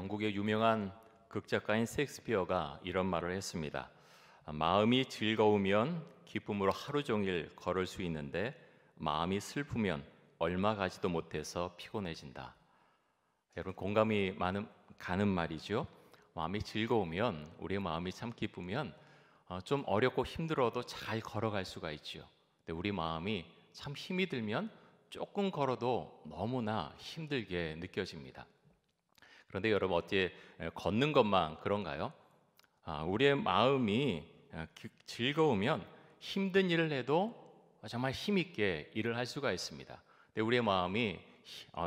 영국의 유명한 극작가인 셰익스피어가 이런 말을 했습니다. 마음이 즐거우면 기쁨으로 하루 종일 걸을 수 있는데 마음이 슬프면 얼마 가지도 못해서 피곤해진다. 여러분 공감이 가는 말이죠. 마음이 즐거우면, 우리의 마음이 참 기쁘면 좀 어렵고 힘들어도 잘 걸어갈 수가 있죠. 근데 우리 마음이 참 힘이 들면 조금 걸어도 너무나 힘들게 느껴집니다. 그런데 여러분 어떻게 걷는 것만 그런가요? 우리의 마음이 즐거우면 힘든 일을 해도 정말 힘있게 일을 할 수가 있습니다. 근데 우리의 마음이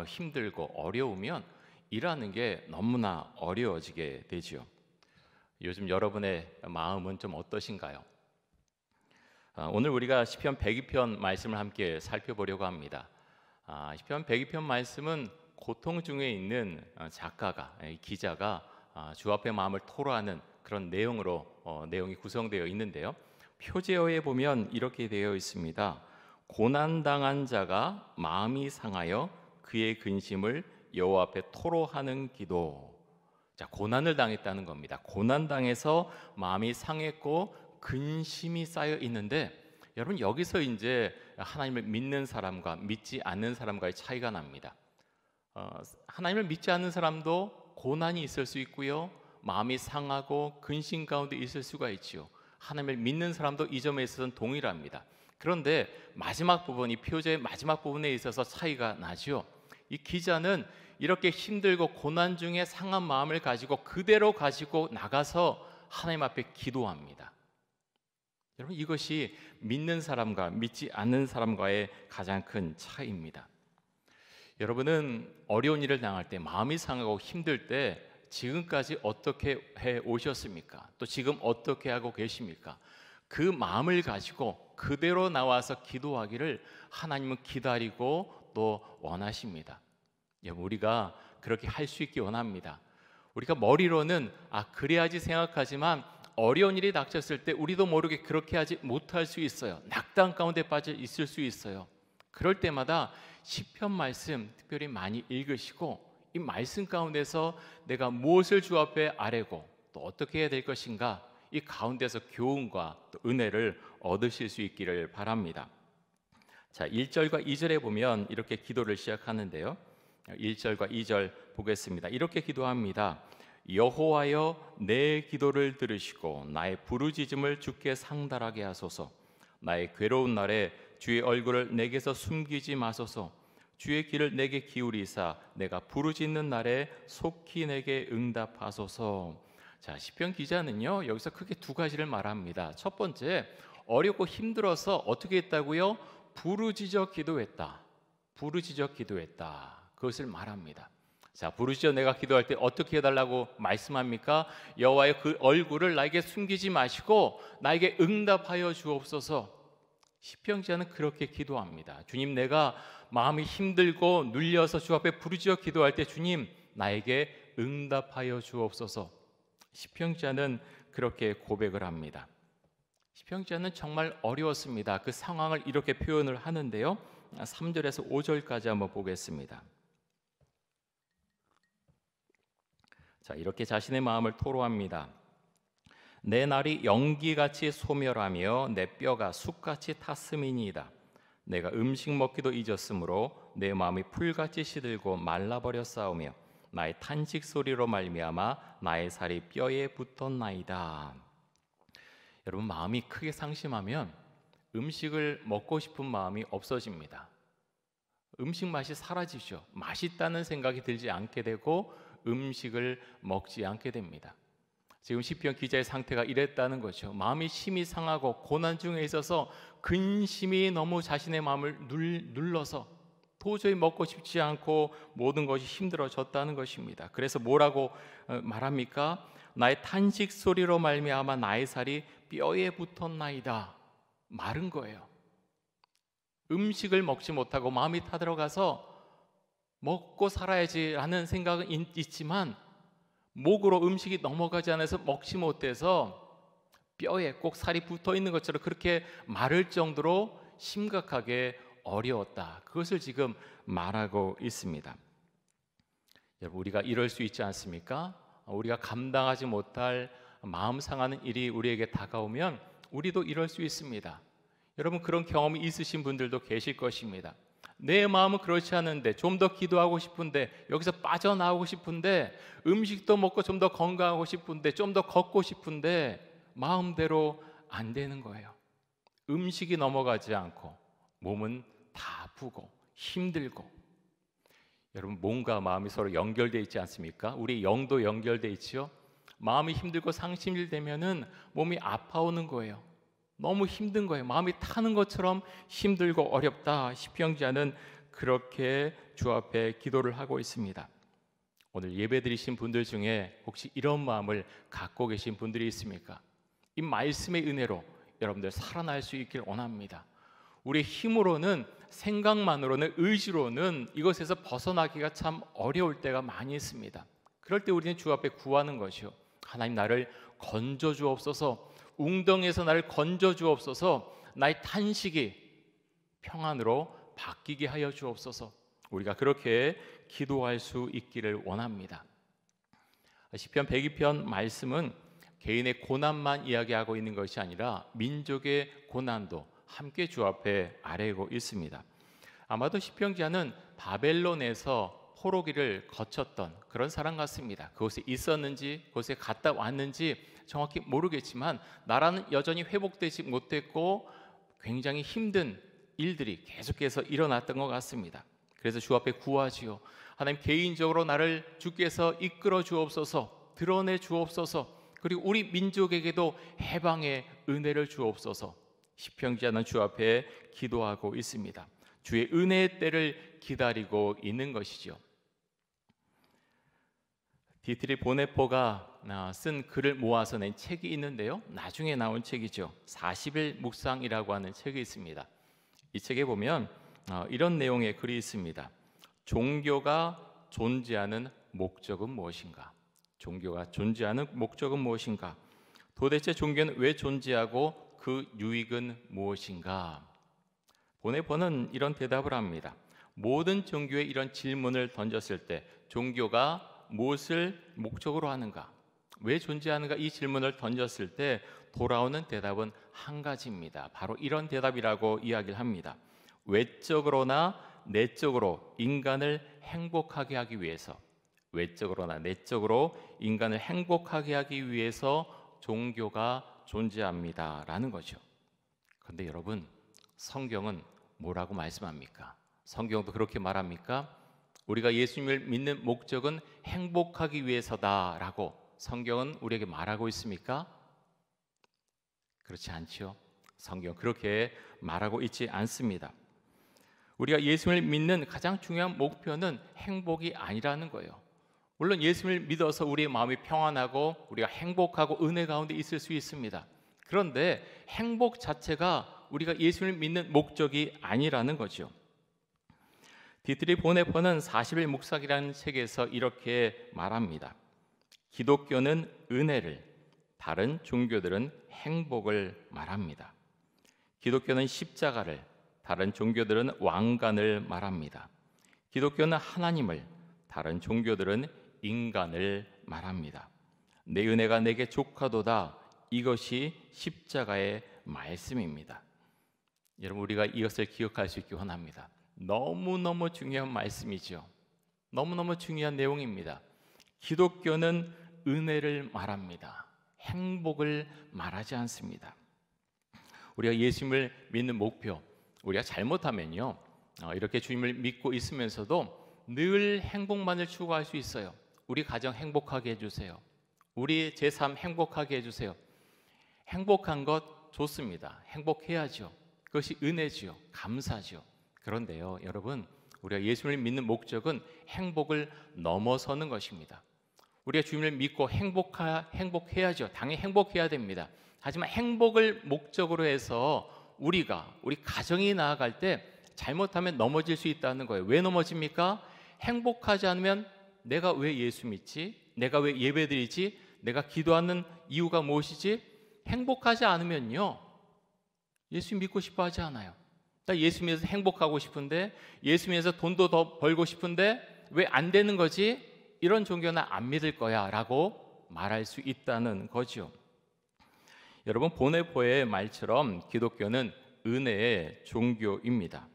힘들고 어려우면 일하는 게 너무나 어려워지게 되죠. 요즘 여러분의 마음은 좀 어떠신가요? 오늘 우리가 시편 102편 말씀을 함께 살펴보려고 합니다. 시편 102편 말씀은 고통 중에 있는 기자가 주 앞에 마음을 토로하는 그런 내용이 구성되어 있는데요. 표제어에 보면 이렇게 되어 있습니다. 고난당한 자가 마음이 상하여 그의 근심을 여호와 앞에 토로하는 기도. 자, 고난을 당했다는 겁니다. 고난당해서 마음이 상했고 근심이 쌓여 있는데, 여러분 여기서 이제 하나님을 믿는 사람과 믿지 않는 사람과의 차이가 납니다. 하나님을 믿지 않는 사람도 고난이 있을 수 있고요, 마음이 상하고 근심 가운데 있을 수가 있지요. 하나님을 믿는 사람도 이 점에 있어서는 동일합니다. 그런데 마지막 부분, 이 표제의 마지막 부분에 있어서 차이가 나죠. 이 기자는 이렇게 힘들고 고난 중에 상한 마음을 가지고 그대로 가지고 나가서 하나님 앞에 기도합니다. 여러분 이것이 믿는 사람과 믿지 않는 사람과의 가장 큰 차이입니다. 여러분은 어려운 일을 당할 때, 마음이 상하고 힘들 때 지금까지 어떻게 해 오셨습니까? 또 지금 어떻게 하고 계십니까? 그 마음을 가지고 그대로 나와서 기도하기를 하나님은 기다리고 또 원하십니다. 우리가 그렇게 할 수 있기 원합니다. 우리가 머리로는 그래야지 생각하지만 어려운 일이 닥쳤을 때 우리도 모르게 그렇게 하지 못할 수 있어요. 낙담 가운데 빠져 있을 수 있어요. 그럴 때마다 시편 말씀 특별히 많이 읽으시고, 이 말씀 가운데서 내가 무엇을 주 앞에 아뢰고 또 어떻게 해야 될 것인가, 이 가운데서 교훈과 또 은혜를 얻으실 수 있기를 바랍니다. 자, 1절과 2절에 보면 이렇게 기도를 시작하는데요. 1절과 2절 보겠습니다. 이렇게 기도합니다. 여호와여, 내 기도를 들으시고 나의 부르짖음을 주께 상달하게 하소서. 나의 괴로운 날에 주의 얼굴을 내게서 숨기지 마소서. 주의 귀를 내게 기울이사 내가 부르짖는 날에 속히 내게 응답하소서. 자, 시편 기자는요 여기서 크게 두 가지를 말합니다. 첫 번째, 어렵고 힘들어서 어떻게 했다고요? 부르짖어 기도했다. 부르짖어 기도했다. 그것을 말합니다. 자, 부르짖어 내가 기도할 때 어떻게 해달라고 말씀합니까? 여호와의 그 얼굴을 나에게 숨기지 마시고 나에게 응답하여 주옵소서. 시편 기자는 그렇게 기도합니다. 주님, 내가 마음이 힘들고 눌려서 주 앞에 부르짖어 기도할 때 주님, 나에게 응답하여 주옵소서. 시편 기자는 그렇게 고백을 합니다. 시편 기자는 정말 어려웠습니다. 그 상황을 이렇게 표현을 하는데요. 3절에서 5절까지 한번 보겠습니다. 자, 이렇게 자신의 마음을 토로합니다. 내 날이 연기같이 소멸하며 내 뼈가 숯같이 탔음이니이다. 내가 음식 먹기도 잊었으므로 내 마음이 풀같이 시들고 말라버렸사오며 나의 탄식 소리로 말미암아 나의 살이 뼈에 붙었나이다. 여러분, 마음이 크게 상심하면 음식을 먹고 싶은 마음이 없어집니다. 음식 맛이 사라지죠. 맛있다는 생각이 들지 않게 되고 음식을 먹지 않게 됩니다. 지금 시편 기자의 상태가 이랬다는 거죠. 마음이 심히 상하고 고난 중에 있어서 근심이 너무 자신의 마음을 눌러서 도저히 먹고 싶지 않고 모든 것이 힘들어졌다는 것입니다. 그래서 뭐라고 말합니까? 나의 탄식 소리로 말미암아 나의 살이 뼈에 붙었나이다. 마른 거예요. 음식을 먹지 못하고 마음이 타들어가서 먹고 살아야지라는 생각은 있지만 목으로 음식이 넘어가지 않아서 먹지 못해서 뼈에 꼭 살이 붙어 있는 것처럼 그렇게 마를 정도로 심각하게 어려웠다. 그것을 지금 말하고 있습니다. 여러분, 우리가 이럴 수 있지 않습니까? 우리가 감당하지 못할 마음 상하는 일이 우리에게 다가오면 우리도 이럴 수 있습니다. 여러분, 그런 경험이 있으신 분들도 계실 것입니다. 내 마음은 그렇지 않은데, 좀 더 기도하고 싶은데, 여기서 빠져나오고 싶은데, 음식도 먹고 좀 더 건강하고 싶은데, 좀 더 걷고 싶은데 마음대로 안 되는 거예요. 음식이 넘어가지 않고 몸은 다 아프고 힘들고. 여러분, 몸과 마음이 서로 연결되어 있지 않습니까? 우리 영도 연결되어 있죠. 마음이 힘들고 상심되면은 몸이 아파오는 거예요. 너무 힘든 거예요. 마음이 타는 것처럼 힘들고 어렵다. 시편기자는 그렇게 주 앞에 기도를 하고 있습니다. 오늘 예배드리신 분들 중에 혹시 이런 마음을 갖고 계신 분들이 있습니까? 이 말씀의 은혜로 여러분들 살아날 수 있길 원합니다. 우리의 힘으로는, 생각만으로는, 의지로는 이것에서 벗어나기가 참 어려울 때가 많이 있습니다. 그럴 때 우리는 주 앞에 구하는 것이요, 하나님, 나를 건져 주옵소서, 웅덩이에서 나를 건져 주옵소서, 나의 탄식이 평안으로 바뀌게 하여 주옵소서. 우리가 그렇게 기도할 수 있기를 원합니다. 시편 102편 말씀은 개인의 고난만 이야기하고 있는 것이 아니라 민족의 고난도 함께 주 앞에 아뢰고 있습니다. 아마도 시편기자는 바벨론에서 포로기를 거쳤던 그런 사람 같습니다. 그곳에 있었는지 그곳에 갔다 왔는지 정확히 모르겠지만 나라는 여전히 회복되지 못했고 굉장히 힘든 일들이 계속해서 일어났던 것 같습니다. 그래서 주 앞에 구하지요. 하나님, 개인적으로 나를 주께서 이끌어 주옵소서, 드러내 주옵소서, 그리고 우리 민족에게도 해방의 은혜를 주옵소서. 시편기자는 주 앞에 기도하고 있습니다. 주의 은혜의 때를 기다리고 있는 것이죠. 디트리 보네포가 쓴 글을 모아서 낸 책이 있는데요, 나중에 나온 책이죠. 40일 묵상이라고 하는 책이 있습니다. 이 책에 보면 이런 내용의 글이 있습니다. 종교가 존재하는 목적은 무엇인가? 종교가 존재하는 목적은 무엇인가? 도대체 종교는 왜 존재하고 그 유익은 무엇인가? 보네포는 이런 대답을 합니다. 모든 종교에 이런 질문을 던졌을 때 종교가 무엇을 목적으로 하는가? 왜 존재하는가? 이 질문을 던졌을 때 돌아오는 대답은 한 가지입니다. 바로 이런 대답이라고 이야기를 합니다. 외적으로나 내적으로 인간을 행복하게 하기 위해서, 외적으로나 내적으로 인간을 행복하게 하기 위해서 종교가 존재합니다 라는 거죠. 그런데 여러분, 성경은 뭐라고 말씀합니까? 성경도 그렇게 말합니까? 우리가 예수님을 믿는 목적은 행복하기 위해서다라고 성경은 우리에게 말하고 있습니까? 그렇지 않죠. 성경은 그렇게 말하고 있지 않습니다. 우리가 예수님을 믿는 가장 중요한 목표는 행복이 아니라는 거예요. 물론 예수님을 믿어서 우리의 마음이 평안하고 우리가 행복하고 은혜 가운데 있을 수 있습니다. 그런데 행복 자체가 우리가 예수님을 믿는 목적이 아니라는 거죠. 디트리 보네포는 40일 묵상이라는 책에서 이렇게 말합니다. 기독교는 은혜를, 다른 종교들은 행복을 말합니다. 기독교는 십자가를, 다른 종교들은 왕관을 말합니다. 기독교는 하나님을, 다른 종교들은 인간을 말합니다. 내 은혜가 내게 족하도다. 이것이 십자가의 말씀입니다. 여러분, 우리가 이것을 기억할 수 있기 원합니다. 너무너무 중요한 말씀이죠. 너무너무 중요한 내용입니다. 기독교는 은혜를 말합니다. 행복을 말하지 않습니다. 우리가 예수님을 믿는 목표, 우리가 잘못하면요, 이렇게 주님을 믿고 있으면서도 늘 행복만을 추구할 수 있어요. 우리 가정 행복하게 해주세요. 우리 제3 행복하게 해주세요. 행복한 것 좋습니다. 행복해야죠. 그것이 은혜지요. 감사죠. 그런데요, 여러분, 우리가 예수님을 믿는 목적은 행복을 넘어서는 것입니다. 우리가 주님을 믿고 행복해야죠. 당연히 행복해야 됩니다. 하지만 행복을 목적으로 해서 우리 가정이 나아갈 때 잘못하면 넘어질 수 있다는 거예요. 왜 넘어집니까? 행복하지 않으면 내가 왜 예수 믿지? 내가 왜 예배드리지? 내가 기도하는 이유가 무엇이지? 행복하지 않으면요, 예수 믿고 싶어 하지 않아요. 나 예수 믿어서 행복하고 싶은데, 예수 믿어서 돈도 더 벌고 싶은데 왜 안 되는 거지? 이런 종교는 안 믿을 거야 라고 말할 수 있다는 거죠. 여러분, 보네포의 말처럼 기독교는 은혜의 종교입니다.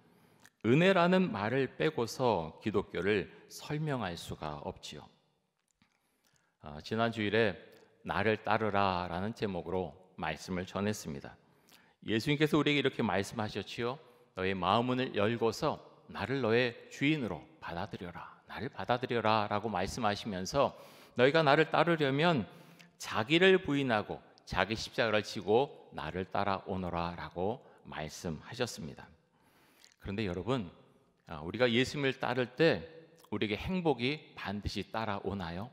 은혜라는 말을 빼고서 기독교를 설명할 수가 없지요. 지난 주일에 나를 따르라 라는 제목으로 말씀을 전했습니다. 예수님께서 우리에게 이렇게 말씀하셨지요. 너의 마음문을 열고서 나를 너의 주인으로 받아들여라, 나를 받아들여라 라고 말씀하시면서 너희가 나를 따르려면 자기를 부인하고 자기 십자가를 지고 나를 따라오너라 라고 말씀하셨습니다. 그런데 여러분, 우리가 예수님을 따를 때 우리에게 행복이 반드시 따라오나요?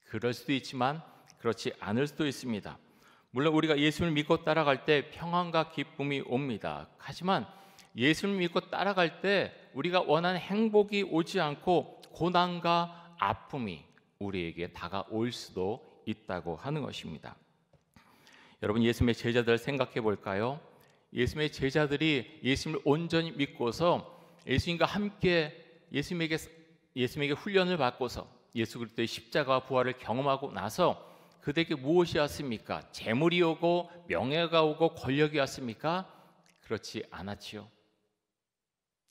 그럴 수도 있지만 그렇지 않을 수도 있습니다. 물론 우리가 예수님을 믿고 따라갈 때 평안과 기쁨이 옵니다. 하지만 예수님을 믿고 따라갈 때 우리가 원하는 행복이 오지 않고 고난과 아픔이 우리에게 다가올 수도 있다고 하는 것입니다. 여러분, 예수님의 제자들 생각해 볼까요? 예수님의 제자들이 예수님을 온전히 믿고서 예수님과 함께 예수님에게 훈련을 받고서 예수 그리스도의 십자가와 부활을 경험하고 나서 그들에게 무엇이 왔습니까? 재물이 오고 명예가 오고 권력이 왔습니까? 그렇지 않았지요.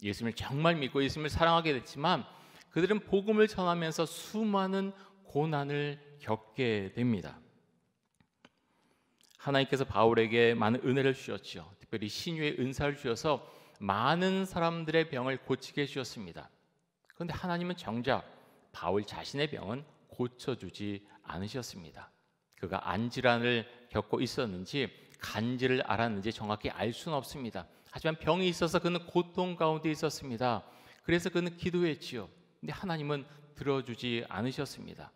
예수님을 정말 믿고 예수님을 사랑하게 됐지만 그들은 복음을 전하면서 수많은 고난을 겪게 됩니다. 하나님께서 바울에게 많은 은혜를 주셨죠. 특별히 신유의 은사를 주셔서 많은 사람들의 병을 고치게 해주셨습니다. 그런데 하나님은 정작 바울 자신의 병은 고쳐주지 않으셨습니다. 그가 안질환을 겪고 있었는지 간질을 앓았는지 정확히 알 수는 없습니다. 하지만 병이 있어서 그는 고통 가운데 있었습니다. 그래서 그는 기도했지요. 근데 하나님은 들어주지 않으셨습니다.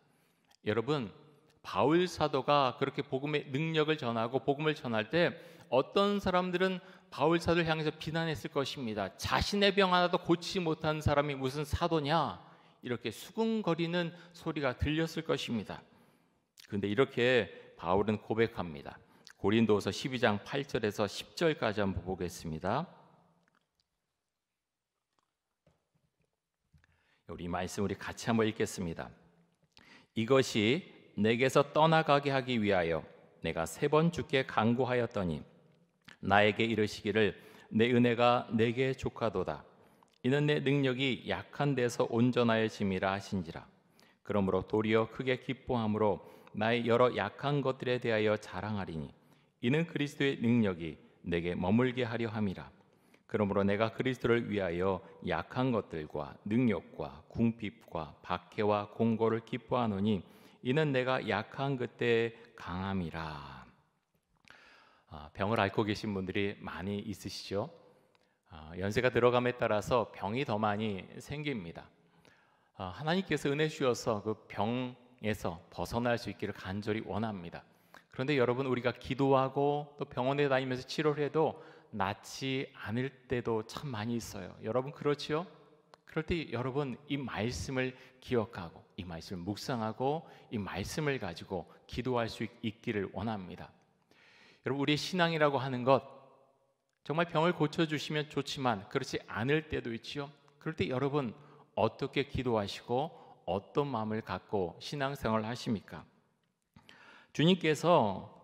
여러분, 바울 사도가 그렇게 복음의 능력을 전하고 복음을 전할 때 어떤 사람들은 바울 사도를 향해서 비난했을 것입니다. 자신의 병 하나도 고치지 못한 사람이 무슨 사도냐, 이렇게 수군거리는 소리가 들렸을 것입니다. 그런데 이렇게 바울은 고백합니다. 고린도서 12장 8절에서 10절까지 한번 보겠습니다. 우리 말씀 우리 같이 한번 읽겠습니다. 이것이 내게서 떠나가게 하기 위하여 내가 3번 주께 간구하였더니 나에게 이르시기를 내 은혜가 내게 족하도다. 이는 내 능력이 약한 데서 온전하여짐이라 하신지라. 그러므로 도리어 크게 기뻐함으로 나의 여러 약한 것들에 대하여 자랑하리니 이는 그리스도의 능력이 내게 머물게 하려 함이라. 그러므로 내가 그리스도를 위하여 약한 것들과 능력과 궁핍과 박해와 공고를 기뻐하노니 이는 내가 약한 그때의 강함이라. 병을 앓고 계신 분들이 많이 있으시죠? 연세가 들어감에 따라서 병이 더 많이 생깁니다. 하나님께서 은혜 주셔서 그 병에서 벗어날 수 있기를 간절히 원합니다. 그런데 여러분, 우리가 기도하고 또 병원에 다니면서 치료를 해도 낫지 않을 때도 참 많이 있어요. 여러분 그렇지요? 그럴 때 여러분 이 말씀을 기억하고 이 말씀을 묵상하고 이 말씀을 가지고 기도할 수 있기를 원합니다. 여러분, 우리의 신앙이라고 하는 것 정말 병을 고쳐주시면 좋지만 그렇지 않을 때도 있지요. 그럴 때 여러분 어떻게 기도하시고 어떤 마음을 갖고 신앙생활을 하십니까? 주님께서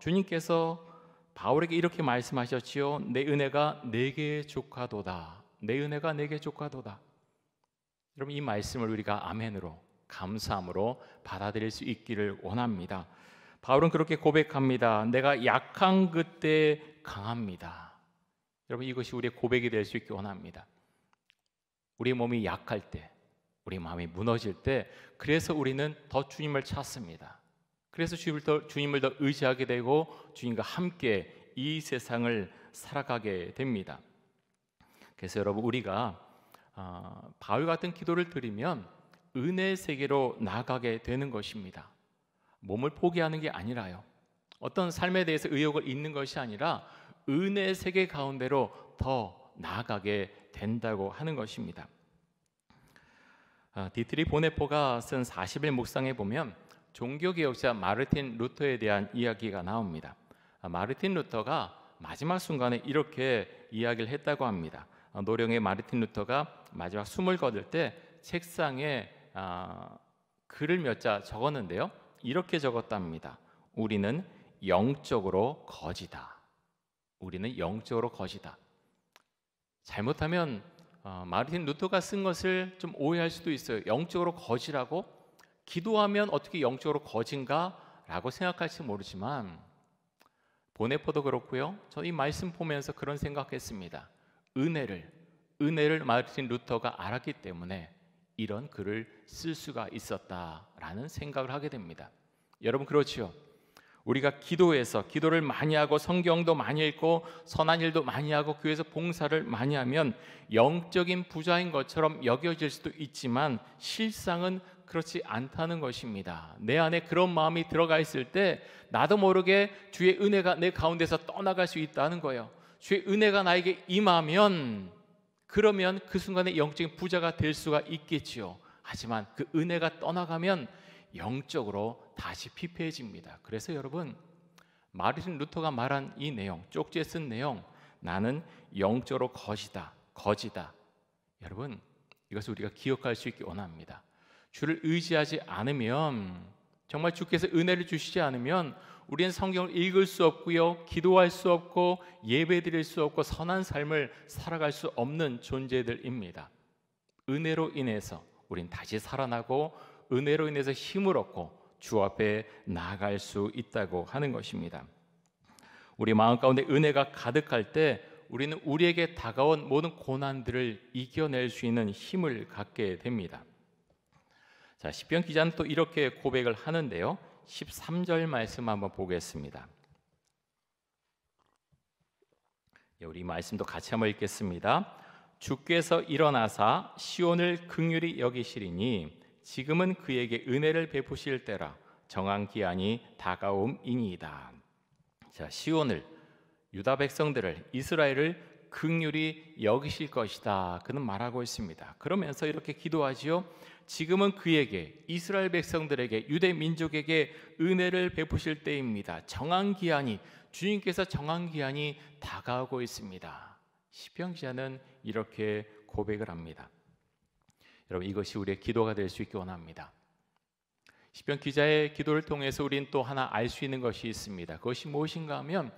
바울에게 이렇게 말씀하셨지요. 내 은혜가 내게 족하도다. 내 은혜가 내게 족하도다. 여러분, 이 말씀을 우리가 아멘으로 감사함으로 받아들일 수 있기를 원합니다. 바울은 그렇게 고백합니다. 내가 약한 그때 강합니다. 여러분, 이것이 우리의 고백이 될 수 있기 원합니다. 우리 몸이 약할 때, 우리 마음이 무너질 때, 그래서 우리는 더 주님을 찾습니다. 그래서 주님을 더 의지하게 되고 주님과 함께 이 세상을 살아가게 됩니다. 그래서 여러분, 우리가 바울 같은 기도를 드리면 은혜의 세계로 나아가게 되는 것입니다. 몸을 포기하는 게 아니라요, 어떤 삶에 대해서 의욕을 잃는 것이 아니라 은혜의 세계 가운데로 더 나아가게 된다고 하는 것입니다. 디트리 보네포가 쓴 40일 묵상에 보면 종교개혁자 마르틴 루터에 대한 이야기가 나옵니다. 마르틴 루터가 마지막 순간에 이렇게 이야기를 했다고 합니다. 노령의 마르틴 루터가 마지막 숨을 거둘 때 책상에 글을 몇 자 적었는데요. 이렇게 적었답니다. 우리는 영적으로 거지다. 우리는 영적으로 거지다. 잘못하면 마르틴 루터가 쓴 것을 좀 오해할 수도 있어요. 영적으로 거지라고? 기도하면 어떻게 영적으로 거진가? 라고 생각할지 모르지만 보네포도 그렇고요. 저 이 말씀 보면서 그런 생각했습니다. 은혜를 마르틴 루터가 알았기 때문에 이런 글을 쓸 수가 있었다라는 생각을 하게 됩니다. 여러분 그렇지요? 우리가 기도를 많이 하고 성경도 많이 읽고 선한 일도 많이 하고 교회에서 봉사를 많이 하면 영적인 부자인 것처럼 여겨질 수도 있지만 실상은 그렇지 않다는 것입니다. 내 안에 그런 마음이 들어가 있을 때 나도 모르게 주의 은혜가 내 가운데서 떠나갈 수 있다는 거예요. 주의 은혜가 나에게 임하면 그러면 그 순간에 영적인 부자가 될 수가 있겠지요. 하지만 그 은혜가 떠나가면 영적으로 다시 피폐해집니다. 그래서 여러분 마르틴 루터가 말한 이 내용, 쪽지에 쓴 내용, 나는 영적으로 거지다. 여러분 이것을 우리가 기억할 수 있기 원합니다. 주를 의지하지 않으면, 정말 주께서 은혜를 주시지 않으면 우리는 성경을 읽을 수 없고요, 기도할 수 없고 예배드릴 수 없고 선한 삶을 살아갈 수 없는 존재들입니다. 은혜로 인해서 우린 다시 살아나고 은혜로 인해서 힘을 얻고 주 앞에 나아갈 수 있다고 하는 것입니다. 우리 마음 가운데 은혜가 가득할 때 우리는 우리에게 다가온 모든 고난들을 이겨낼 수 있는 힘을 갖게 됩니다. 자, 시편 기자는 또 이렇게 고백을 하는데요. 13절 말씀 한번 보겠습니다. 우리 말씀도 같이 한번 읽겠습니다. 주께서 일어나사 시온을 긍휼히 여기시리니 지금은 그에게 은혜를 베푸실 때라 정한 기한이 다가옴이니이다. 자, 시온을, 유다 백성들을, 이스라엘을 긍휼히 여기실 것이다. 그는 말하고 있습니다. 그러면서 이렇게 기도하지요. 지금은 그에게, 이스라엘 백성들에게, 유대 민족에게 은혜를 베푸실 때입니다. 정한 기한이, 주님께서 정한 기한이 다가오고 있습니다. 시편 기자는 이렇게 고백을 합니다. 여러분 이것이 우리의 기도가 될 수 있기 원합니다. 시편 기자의 기도를 통해서 우리는 또 하나 알 수 있는 것이 있습니다. 그것이 무엇인가 하면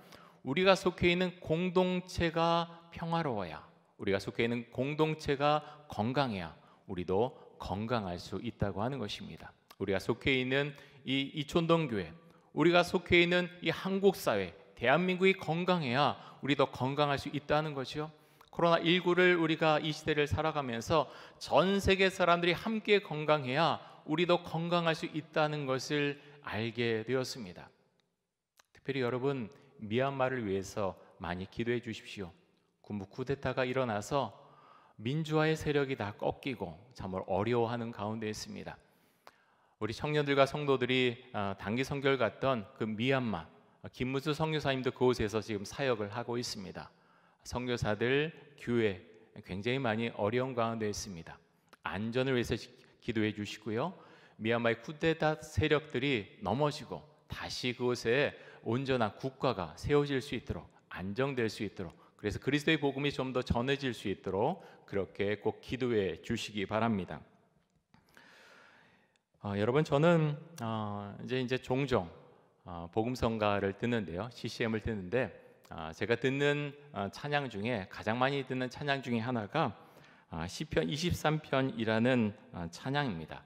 우리가 속해 있는 공동체가 평화로워야, 우리가 속해 있는 공동체가 건강해야 우리도 건강할 수 있다고 하는 것입니다. 우리가 속해 있는 이 이촌동교회, 우리가 속해 있는 이 한국사회, 대한민국이 건강해야 우리도 건강할 수 있다는 거죠. 코로나19를 우리가 이 시대를 살아가면서 전 세계 사람들이 함께 건강해야 우리도 건강할 수 있다는 것을 알게 되었습니다. 특별히 여러분 미얀마를 위해서 많이 기도해 주십시오. 군부 쿠데타가 일어나서 민주화의 세력이 다 꺾이고 정말 어려워하는 가운데 있습니다. 우리 청년들과 성도들이 단기 선교를 갔던 그 미얀마, 김무수 선교사님도 그곳에서 지금 사역을 하고 있습니다. 선교사들, 교회 굉장히 많이 어려운 가운데 있습니다. 안전을 위해서 기도해 주시고요. 미얀마의 쿠데타 세력들이 넘어지고 다시 그곳에 온전한 국가가 세워질 수 있도록, 안정될 수 있도록, 그래서 그리스도의 복음이 좀 더 전해질 수 있도록 그렇게 꼭 기도해 주시기 바랍니다. 여러분 저는 이제 종종 복음성가를 듣는데요, CCM을 듣는데 제가 듣는 찬양 중에 가장 많이 듣는 찬양 중에 하나가 시편 23편이라는 찬양입니다.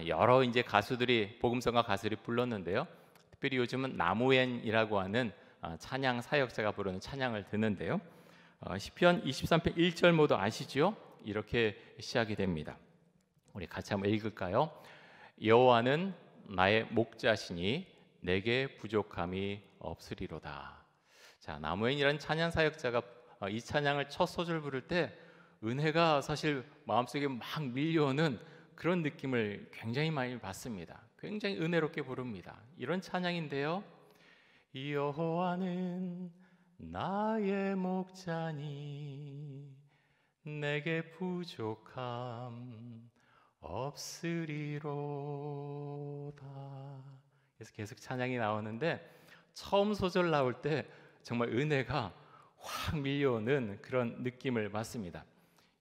여러 이제 가수들이, 복음성가 가수들이 불렀는데요. 특별히 요즘은 나무엔이라고 하는 찬양 사역자가 부르는 찬양을 듣는데요. 시편 23편 1절 모두 아시죠? 이렇게 시작이 됩니다. 우리 같이 한번 읽을까요? 여호와는 나의 목자시니 내게 부족함이 없으리로다. 자, 나무엔이라는 찬양 사역자가 이 찬양을 첫 소절 부를 때 은혜가 사실 마음속에 막 밀려오는 그런 느낌을 굉장히 많이 받습니다. 굉장히 은혜롭게 부릅니다. 이런 찬양인데요. 여호와는 나의 목자니 내게 부족함 없으리로다. 그래서 계속 찬양이 나오는데 처음 소절 나올 때 정말 은혜가 확 밀려오는 그런 느낌을 받습니다.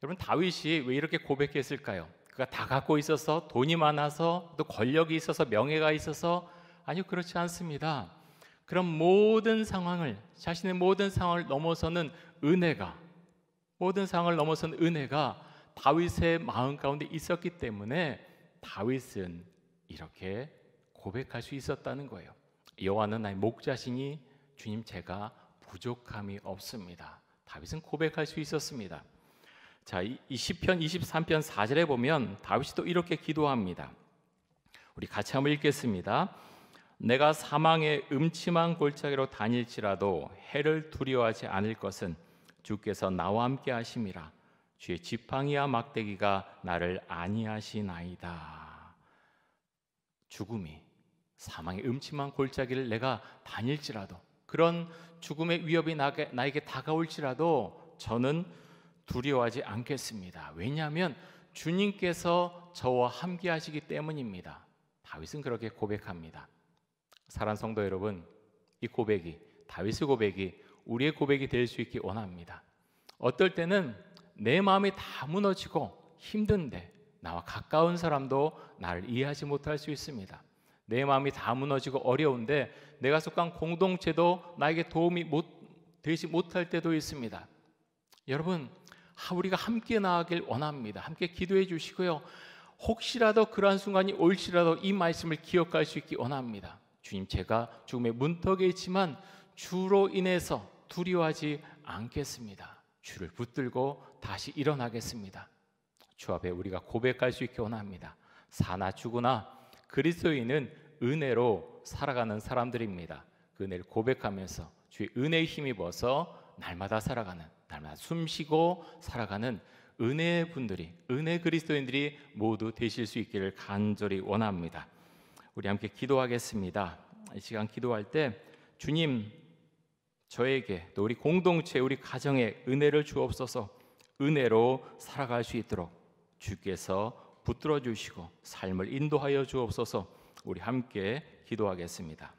여러분 다윗이 왜 이렇게 고백했을까요? 그가 다 갖고 있어서, 돈이 많아서, 또 권력이 있어서, 명예가 있어서, 아니요, 그렇지 않습니다. 그런 모든 상황을, 자신의 모든 상황을 넘어서는 은혜가, 모든 상황을 넘어서는 은혜가 다윗의 마음 가운데 있었기 때문에 다윗은 이렇게 고백할 수 있었다는 거예요. 여호와는 나의 목자시니 주님 제가 부족함이 없습니다. 다윗은 고백할 수 있었습니다. 자, 이 시편 23편 4절에 보면 다윗이 또 이렇게 기도합니다. 우리 같이 한번 읽겠습니다. 내가 사망의 음침한 골짜기로 다닐지라도 해를 두려워하지 않을 것은 주께서 나와 함께 하심이라. 주의 지팡이와 막대기가 나를 안위하시나이다. 죽음이, 사망의 음침한 골짜기를 내가 다닐지라도, 그런 죽음의 위협이 나에게 다가올지라도 저는 두려워하지 않겠습니다. 왜냐하면 주님께서 저와 함께 하시기 때문입니다. 다윗은 그렇게 고백합니다. 사랑하는 성도 여러분, 이 고백이, 다윗의 고백이 우리의 고백이 될 수 있기 원합니다. 어떨 때는 내 마음이 다 무너지고 힘든데 나와 가까운 사람도 나를 이해하지 못할 수 있습니다. 내 마음이 다 무너지고 어려운데 내가 속한 공동체도 나에게 도움이 되지 못할 때도 있습니다. 여러분, 우리가 함께 나아가길 원합니다. 함께 기도해 주시고요, 혹시라도 그러한 순간이 올지라도 이 말씀을 기억할 수 있기 원합니다. 주님, 제가 죽음의 문턱에 있지만 주로 인해서 두려워하지 않겠습니다. 주를 붙들고 다시 일어나겠습니다. 주 앞에 우리가 고백할 수 있기 원합니다. 사나 죽으나 그리스도인은 은혜로 살아가는 사람들입니다. 그 은혜를 고백하면서 주의 은혜에 힘입어서 날마다 살아가는, 날마다 숨쉬고 살아가는 은혜의 분들이, 은혜 그리스도인들이 모두 되실 수 있기를 간절히 원합니다. 우리 함께 기도하겠습니다. 이 시간 기도할 때 주님, 저에게 또 우리 공동체, 우리 가정에 은혜를 주옵소서. 은혜로 살아갈 수 있도록 주께서 붙들어 주시고 삶을 인도하여 주옵소서. 우리 함께 기도하겠습니다.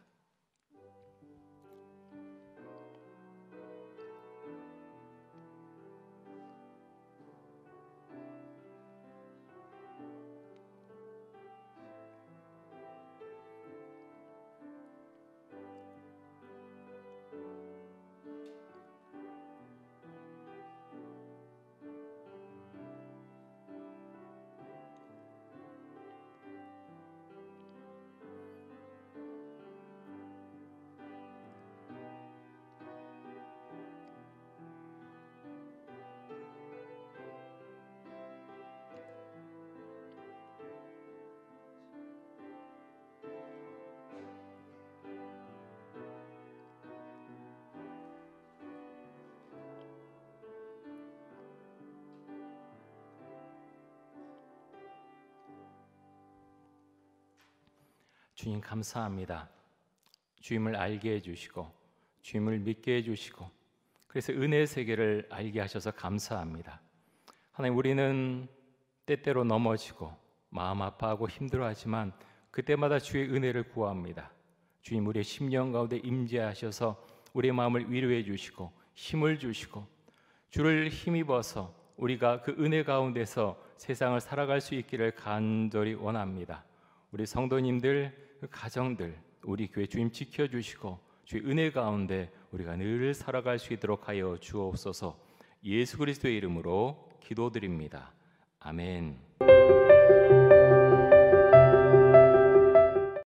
주님 감사합니다. 주님을 알게 해주시고 주님을 믿게 해주시고 그래서 은혜의 세계를 알게 하셔서 감사합니다. 하나님, 우리는 때때로 넘어지고 마음 아파하고 힘들어하지만 그때마다 주의 은혜를 구합니다. 주님, 우리의 심령 가운데 임재하셔서 우리의 마음을 위로해 주시고 힘을 주시고 주를 힘입어서 우리가 그 은혜 가운데서 세상을 살아갈 수 있기를 간절히 원합니다. 우리 성도님들, 그 가정들, 우리 교회 주님 지켜주시고 주의 은혜 가운데 우리가 늘 살아갈 수 있도록 하여 주옵소서. 예수 그리스도의 이름으로 기도드립니다. 아멘.